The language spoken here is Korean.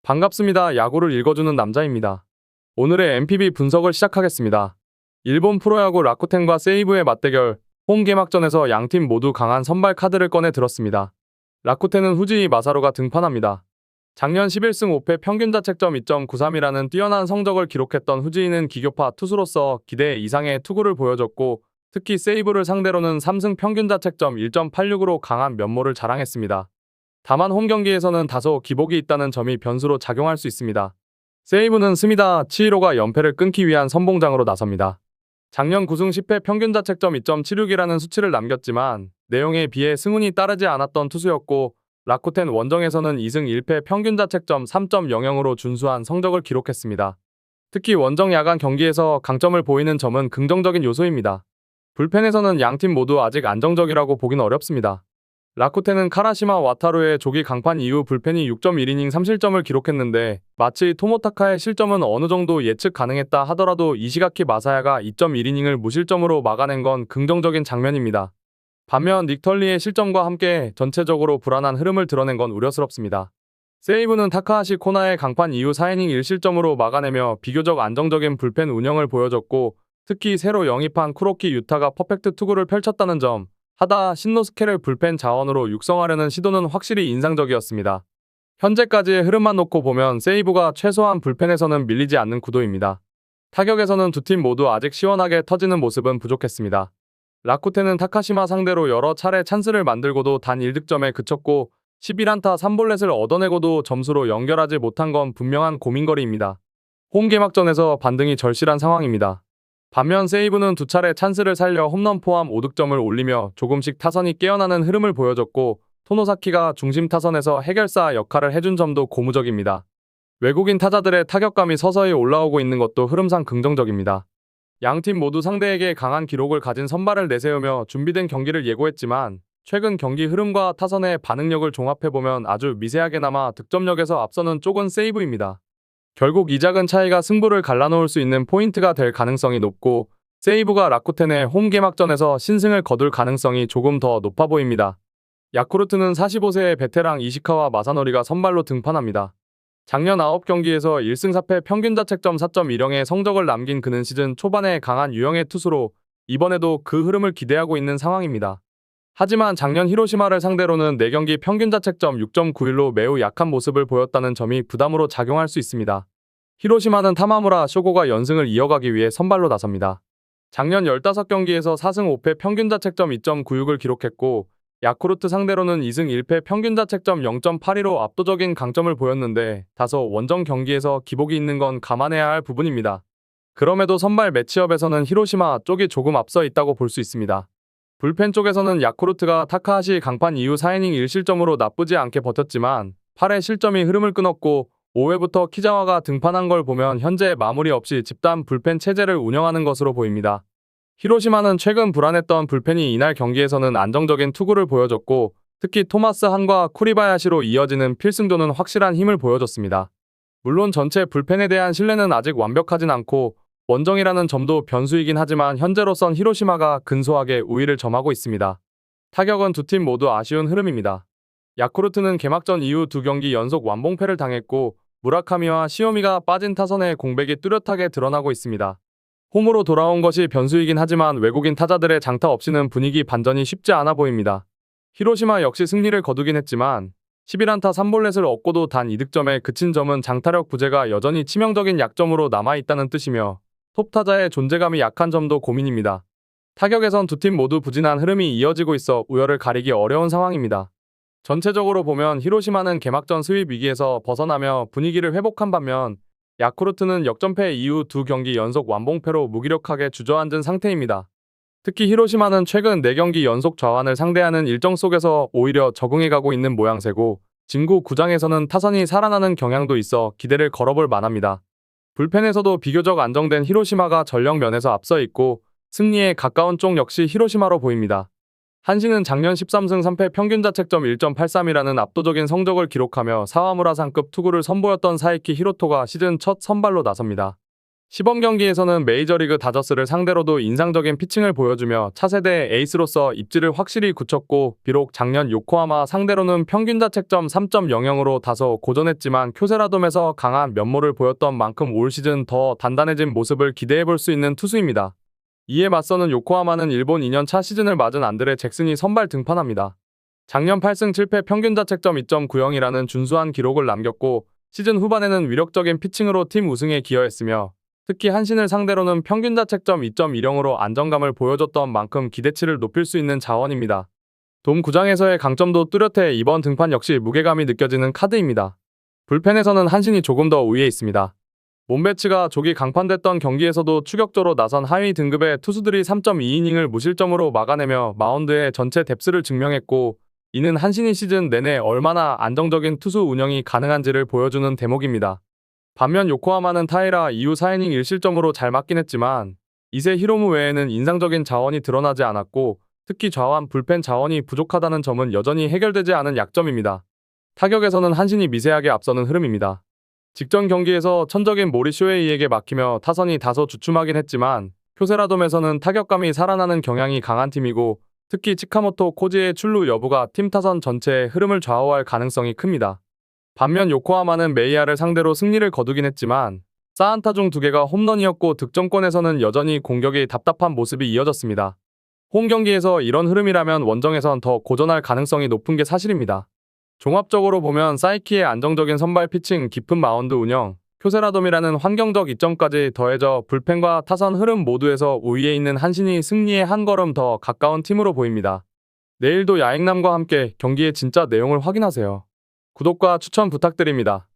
반갑습니다. 야구를 읽어주는 남자입니다. 오늘의 MPB 분석을 시작하겠습니다. 일본 프로야구 라쿠텐과 세이브의 맞대결, 홈 개막전에서 양팀 모두 강한 선발 카드를 꺼내 들었습니다. 라쿠텐은 후지이 마사루가 등판합니다. 작년 11승 5패 평균 자책점 2.93이라는 뛰어난 성적을 기록했던 후지이는 기교파 투수로서 기대 이상의 투구를 보여줬고, 특히 세이브를 상대로는 3승 평균 자책점 1.86으로 강한 면모를 자랑했습니다. 다만 홈 경기에서는 다소 기복이 있다는 점이 변수로 작용할 수 있습니다. 세이브는 스미다 치히로가 연패를 끊기 위한 선봉장으로 나섭니다. 작년 9승 10패 평균 자책점 2.76이라는 수치를 남겼지만 내용에 비해 승운이 따르지 않았던 투수였고, 라쿠텐 원정에서는 2승 1패 평균 자책점 3.00으로 준수한 성적을 기록했습니다. 특히 원정 야간 경기에서 강점을 보이는 점은 긍정적인 요소입니다. 불펜에서는 양팀 모두 아직 안정적이라고 보긴 어렵습니다. 라쿠텐은 카라시마 와타루의 조기 강판 이후 불펜이 6.1이닝 3실점을 기록했는데, 마치 토모타카의 실점은 어느 정도 예측 가능했다 하더라도 이시가키 마사야가 2.1이닝을 무실점으로 막아낸 건 긍정적인 장면입니다. 반면 닉털리의 실점과 함께 전체적으로 불안한 흐름을 드러낸 건 우려스럽습니다. 세이브는 타카하시 코나의 강판 이후 4이닝 1실점으로 막아내며 비교적 안정적인 불펜 운영을 보여줬고, 특히 새로 영입한 쿠로키 유타가 퍼펙트 투구를 펼쳤다는 점, 하다 신노스케를 불펜 자원으로 육성하려는 시도는 확실히 인상적이었습니다. 현재까지의 흐름만 놓고 보면 세이브가 최소한 불펜에서는 밀리지 않는 구도입니다. 타격에서는 두 팀 모두 아직 시원하게 터지는 모습은 부족했습니다. 라쿠텐은 타카시마 상대로 여러 차례 찬스를 만들고도 단 1득점에 그쳤고, 11안타 3볼넷을 얻어내고도 점수로 연결하지 못한 건 분명한 고민거리입니다. 홈 개막전에서 반등이 절실한 상황입니다. 반면 세이브는 두 차례 찬스를 살려 홈런 포함 5득점을 올리며 조금씩 타선이 깨어나는 흐름을 보여줬고, 토노사키가 중심 타선에서 해결사 역할을 해준 점도 고무적입니다. 외국인 타자들의 타격감이 서서히 올라오고 있는 것도 흐름상 긍정적입니다. 양팀 모두 상대에게 강한 기록을 가진 선발을 내세우며 준비된 경기를 예고했지만, 최근 경기 흐름과 타선의 반응력을 종합해보면 아주 미세하게나마 득점력에서 앞서는 쪽은 세이브입니다. 결국 이 작은 차이가 승부를 갈라놓을 수 있는 포인트가 될 가능성이 높고, 세이브가 라쿠텐의 홈 개막전에서 신승을 거둘 가능성이 조금 더 높아 보입니다. 야쿠르트는 45세의 베테랑 이시카와 마사노리가 선발로 등판합니다. 작년 9경기에서 1승 4패 평균 자책점 4.10의 성적을 남긴 그는 시즌 초반에 강한 유형의 투수로 이번에도 그 흐름을 기대하고 있는 상황입니다. 하지만 작년 히로시마를 상대로는 4경기 평균 자책점 6.91로 매우 약한 모습을 보였다는 점이 부담으로 작용할 수 있습니다. 히로시마는 타마무라 쇼고가 연승을 이어가기 위해 선발로 나섭니다. 작년 15경기에서 4승 5패 평균 자책점 2.96을 기록했고, 야쿠르트 상대로는 2승 1패 평균 자책점 0.82로 압도적인 강점을 보였는데, 다소 원정 경기에서 기복이 있는 건 감안해야 할 부분입니다. 그럼에도 선발 매치업에서는 히로시마 쪽이 조금 앞서 있다고 볼 수 있습니다. 불펜 쪽에서는 야쿠르트가 타카하시 강판 이후 4이닝 1실점으로 나쁘지 않게 버텼지만 8회 실점이 흐름을 끊었고, 5회부터 키자와가 등판한 걸 보면 현재 마무리 없이 집단 불펜 체제를 운영하는 것으로 보입니다. 히로시마는 최근 불안했던 불펜이 이날 경기에서는 안정적인 투구를 보여줬고, 특히 토마스 한과 쿠리바야시로 이어지는 필승조는 확실한 힘을 보여줬습니다. 물론 전체 불펜에 대한 신뢰는 아직 완벽하진 않고 원정이라는 점도 변수이긴 하지만 현재로선 히로시마가 근소하게 우위를 점하고 있습니다. 타격은 두 팀 모두 아쉬운 흐름입니다. 야쿠르트는 개막전 이후 2경기 연속 완봉패를 당했고, 무라카미와 시오미가 빠진 타선의 공백이 뚜렷하게 드러나고 있습니다. 홈으로 돌아온 것이 변수이긴 하지만 외국인 타자들의 장타 없이는 분위기 반전이 쉽지 않아 보입니다. 히로시마 역시 승리를 거두긴 했지만 11안타 3볼넷을 얻고도 단 2득점에 그친 점은 장타력 부재가 여전히 치명적인 약점으로 남아있다는 뜻이며, 톱타자의 존재감이 약한 점도 고민입니다. 타격에선 두 팀 모두 부진한 흐름이 이어지고 있어 우열을 가리기 어려운 상황입니다. 전체적으로 보면 히로시마는 개막전 스윕 위기에서 벗어나며 분위기를 회복한 반면, 야쿠르트는 역전패 이후 2경기 연속 완봉패로 무기력하게 주저앉은 상태입니다. 특히 히로시마는 최근 4경기 연속 좌완을 상대하는 일정 속에서 오히려 적응해가고 있는 모양새고, 진구 구장에서는 타선이 살아나는 경향도 있어 기대를 걸어볼 만합니다. 불펜에서도 비교적 안정된 히로시마가 전력 면에서 앞서 있고, 승리에 가까운 쪽 역시 히로시마로 보입니다. 한신은 작년 13승 3패 평균 자책점 1.83이라는 압도적인 성적을 기록하며 사와무라상급 투구를 선보였던 사이키 히로토가 시즌 첫 선발로 나섭니다. 시범 경기에서는 메이저리그 다저스를 상대로도 인상적인 피칭을 보여주며 차세대 에이스로서 입지를 확실히 굳혔고, 비록 작년 요코하마 상대로는 평균 자책점 3.00으로 다소 고전했지만 쿄세라돔에서 강한 면모를 보였던 만큼 올 시즌 더 단단해진 모습을 기대해볼 수 있는 투수입니다. 이에 맞서는 요코하마는 일본 2년차 시즌을 맞은 안드레 잭슨이 선발 등판합니다. 작년 8승 7패 평균 자책점 2.90이라는 준수한 기록을 남겼고, 시즌 후반에는 위력적인 피칭으로 팀 우승에 기여했으며, 특히 한신을 상대로는 평균 자책점 2.10으로 안정감을 보여줬던 만큼 기대치를 높일 수 있는 자원입니다. 돔 구장에서의 강점도 뚜렷해 이번 등판 역시 무게감이 느껴지는 카드입니다. 불펜에서는 한신이 조금 더 우위에 있습니다. 몬베츠가 조기 강판됐던 경기에서도 추격조로 나선 하위 등급의 투수들이 3.2이닝을 무실점으로 막아내며 마운드의 전체 뎁스를 증명했고, 이는 한신이 시즌 내내 얼마나 안정적인 투수 운영이 가능한지를 보여주는 대목입니다. 반면 요코하마는 타이라 이후 4이닝 1실점으로 잘 맞긴 했지만 2세 히로무 외에는 인상적인 자원이 드러나지 않았고, 특히 좌완 불펜 자원이 부족하다는 점은 여전히 해결되지 않은 약점입니다. 타격에서는 한신이 미세하게 앞서는 흐름입니다. 직전 경기에서 천적인 모리 쇼헤이에게 막히며 타선이 다소 주춤하긴 했지만 쿄세라돔에서는 타격감이 살아나는 경향이 강한 팀이고, 특히 치카모토 코지의 출루 여부가 팀 타선 전체의 흐름을 좌우할 가능성이 큽니다. 반면 요코하마는 메이야를 상대로 승리를 거두긴 했지만 사안타 중 2개가 홈런이었고, 득점권에서는 여전히 공격이 답답한 모습이 이어졌습니다. 홈 경기에서 이런 흐름이라면 원정에선 더 고전할 가능성이 높은 게 사실입니다. 종합적으로 보면 사이키의 안정적인 선발 피칭, 깊은 마운드 운영, 쿄세라돔이라는 환경적 이점까지 더해져 불펜과 타선 흐름 모두에서 우위에 있는 한신이 승리에 한 걸음 더 가까운 팀으로 보입니다. 내일도 야행남과 함께 경기의 진짜 내용을 확인하세요. 구독과 추천 부탁드립니다.